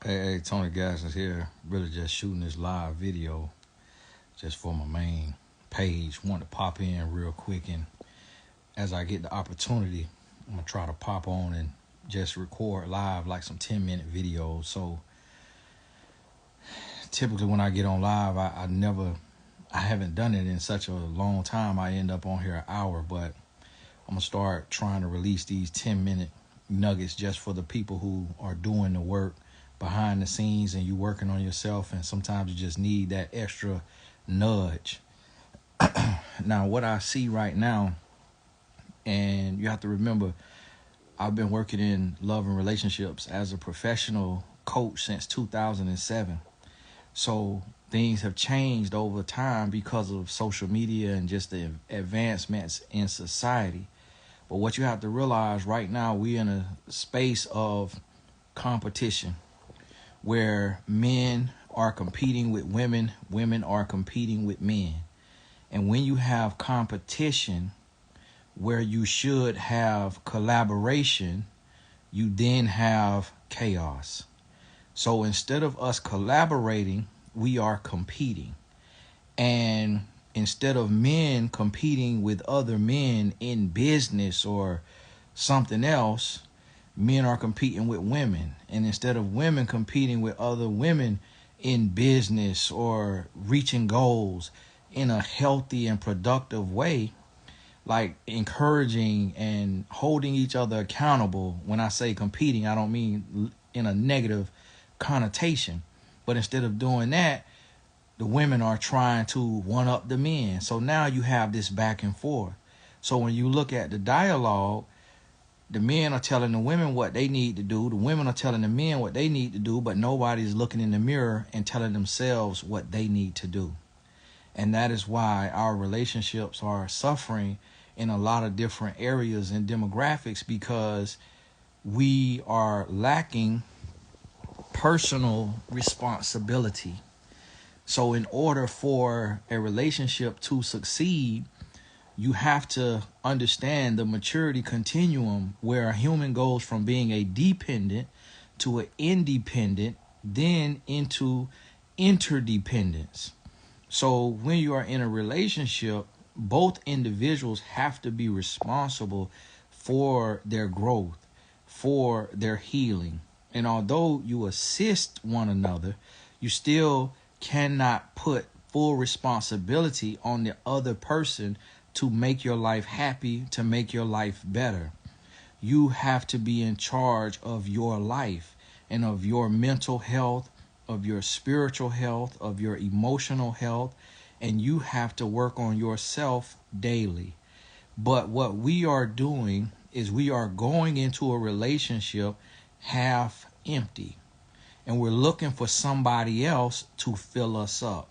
Hey, Tony Gas is here. Really just shooting this live video just for my main page. Want to pop in real quick, and as I get the opportunity, I'm gonna try to pop on and just record live like some 10-minute videos. So typically when I get on live, I haven't done it in such a long time. I end up on here an hour, but I'm gonna start trying to release these 10-minute nuggets just for the people who are doing the work behind the scenes, and you working on yourself, and sometimes you just need that extra nudge. Now, what I see right now, and you have to remember, I've been working in love and relationships as a professional coach since 2007. So things have changed over time because of social media and just the advancements in society. But what you have to realize right now, we're in a space of competition where men are competing with women, women are competing with men. And when you have competition where you should have collaboration, you then have chaos. So instead of us collaborating, we are competing. And instead of men competing with other men in business or something else, men are competing with women. And instead of women competing with other women in business or reaching goals in a healthy and productive way, like encouraging and holding each other accountable. When I say competing, I don't mean in a negative connotation. But instead of doing that, the women are trying to one up the men. So now you have this back and forth. So when you look at the dialogue, the men are telling the women what they need to do. The women are telling the men what they need to do, but nobody's looking in the mirror and telling themselves what they need to do. And that is why our relationships are suffering in a lot of different areas and demographics, because we are lacking personal responsibility. So in order for a relationship to succeed, you have to understand the maturity continuum where a human goes from being a dependent to an independent, then into interdependence. So when you are in a relationship, both individuals have to be responsible for their growth, for their healing. And although you assist one another, you still cannot put full responsibility on the other person to make your life happy, to make your life better. You have to be in charge of your life and of your mental health, of your spiritual health, of your emotional health, and you have to work on yourself daily. But what we are doing is we are going into a relationship half empty, and we're looking for somebody else to fill us up.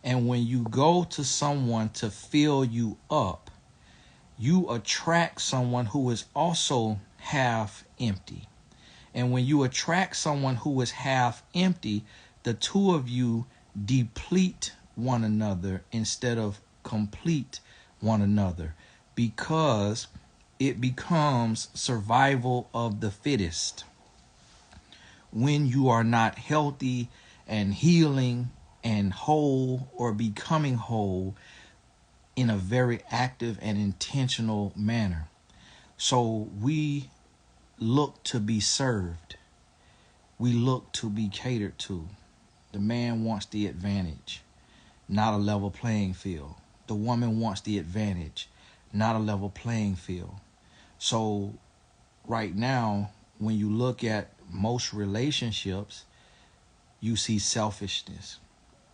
And when you go to someone to fill you up, you attract someone who is also half empty. And when you attract someone who is half empty, the two of you deplete one another instead of complete one another, because it becomes survival of the fittest. When you are not healthy and healing and whole or becoming whole in a very active and intentional manner. So we look to be served. We look to be catered to. The man wants the advantage, not a level playing field. The woman wants the advantage, not a level playing field. So right now, when you look at most relationships, you see selfishness,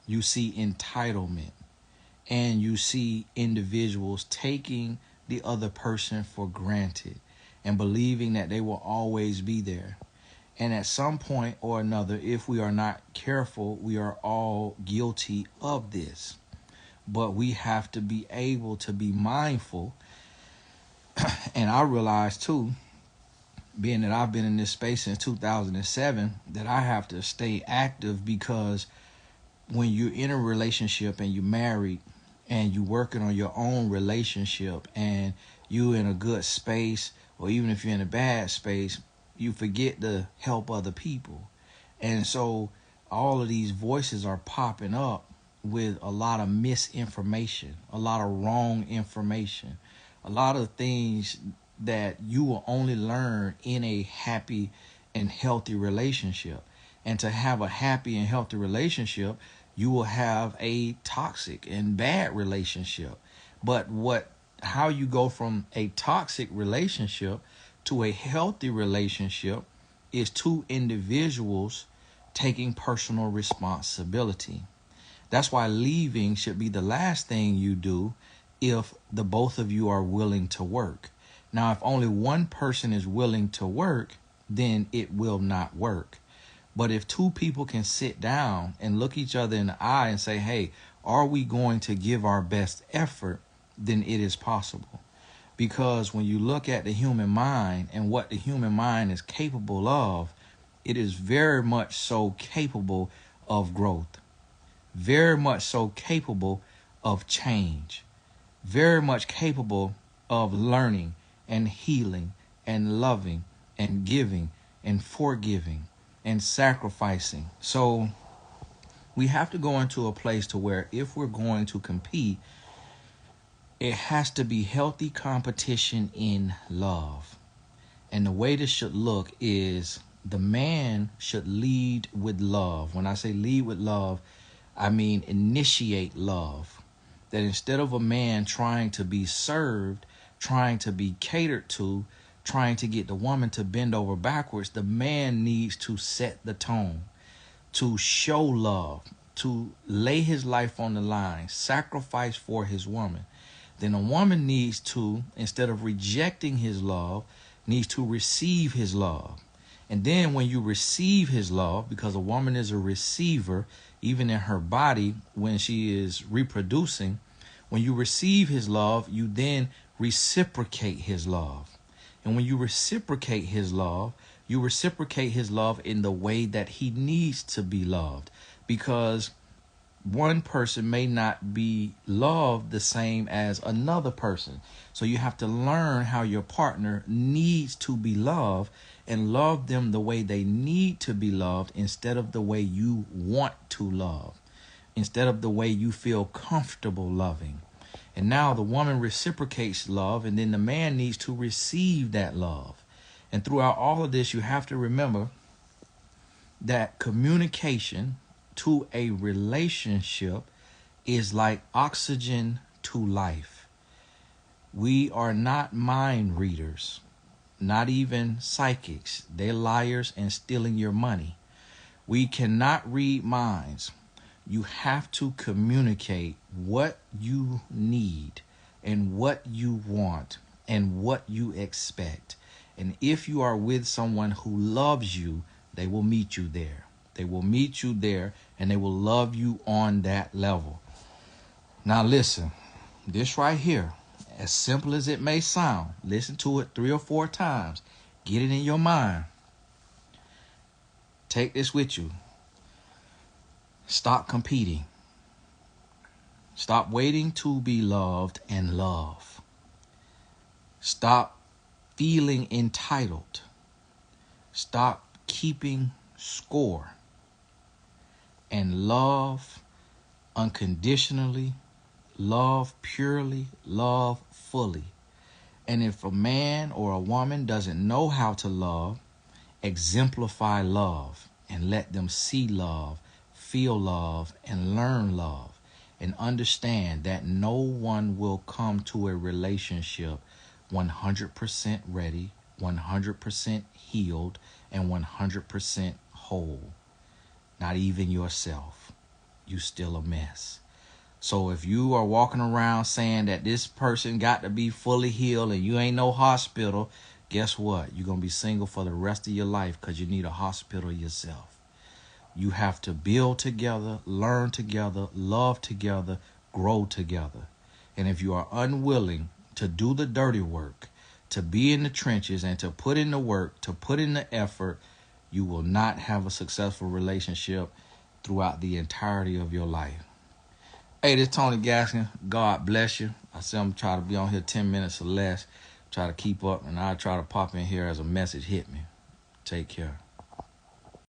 you see entitlement, and you see individuals taking the other person for granted and believing that they will always be there. And at some point or another, if we are not careful, we are all guilty of this. But we have to be able to be mindful. And I realize too, being that I've been in this space since 2007, that I have to stay active, because when you're in a relationship and you're married and you're working on your own relationship and you're in a good space, or even if you're in a bad space, you forget to help other people. And so all of these voices are popping up with a lot of misinformation, a lot of wrong information, a lot of things that you will only learn in a happy and healthy relationship. And to have a happy and healthy relationship, you will have a toxic and bad relationship. But how you go from a toxic relationship to a healthy relationship is two individuals taking personal responsibility. That's why leaving should be the last thing you do if the both of you are willing to work. Now, if only one person is willing to work, then it will not work. But if two people can sit down and look each other in the eye and say, hey, are we going to give our best effort? Then it is possible. Because when you look at the human mind and what the human mind is capable of, it is very much so capable of growth, very much so capable of change, very much capable of learning and healing and loving and giving and forgiving and sacrificing. So we have to go into a place to where if we're going to compete, it has to be healthy competition in love. And the way this should look is the man should lead with love. When I say lead with love, I mean initiate love. That instead of a man trying to be served, trying to be catered to, trying to get the woman to bend over backwards, the man needs to set the tone, to show love, to lay his life on the line, sacrifice for his woman. Then a woman needs to, instead of rejecting his love, needs to receive his love. And then when you receive his love, because a woman is a receiver, even in her body, when she is reproducing, when you receive his love, you then reciprocate his love. And when you reciprocate his love in the way that he needs to be loved. Because one person may not be loved the same as another person. So you have to learn how your partner needs to be loved and love them the way they need to be loved instead of the way you want to love, instead of the way you feel comfortable loving. And now the woman reciprocates love, and then the man needs to receive that love. And throughout all of this, you have to remember that communication to a relationship is like oxygen to life. We are not mind readers, not even psychics. They're liars and stealing your money. We cannot read minds. You have to communicate what you need and what you want and what you expect. And if you are with someone who loves you, they will meet you there. They will meet you there and they will love you on that level. Now listen, this right here, as simple as it may sound, listen to it 3 or 4 times. Get it in your mind. Take this with you. Stop competing. Stop waiting to be loved and love. Stop feeling entitled. Stop keeping score. And love unconditionally, love purely, love fully. And if a man or a woman doesn't know how to love, exemplify love and let them see love, feel love, and learn love. And understand that no one will come to a relationship 100% ready, 100% healed, and 100% whole. Not even yourself. You still a mess. So if you are walking around saying that this person got to be fully healed and you ain't no hospital, guess what? You're going to be single for the rest of your life because you need a hospital yourself. You have to build together, learn together, love together, grow together. And if you are unwilling to do the dirty work, to be in the trenches and to put in the work, to put in the effort, you will not have a successful relationship throughout the entirety of your life. Hey, this is Tony Gaskin. God bless you. I said I'm trying to be on here 10 minutes or less. Try to keep up, and I'll try to pop in here as a message hit me. Take care.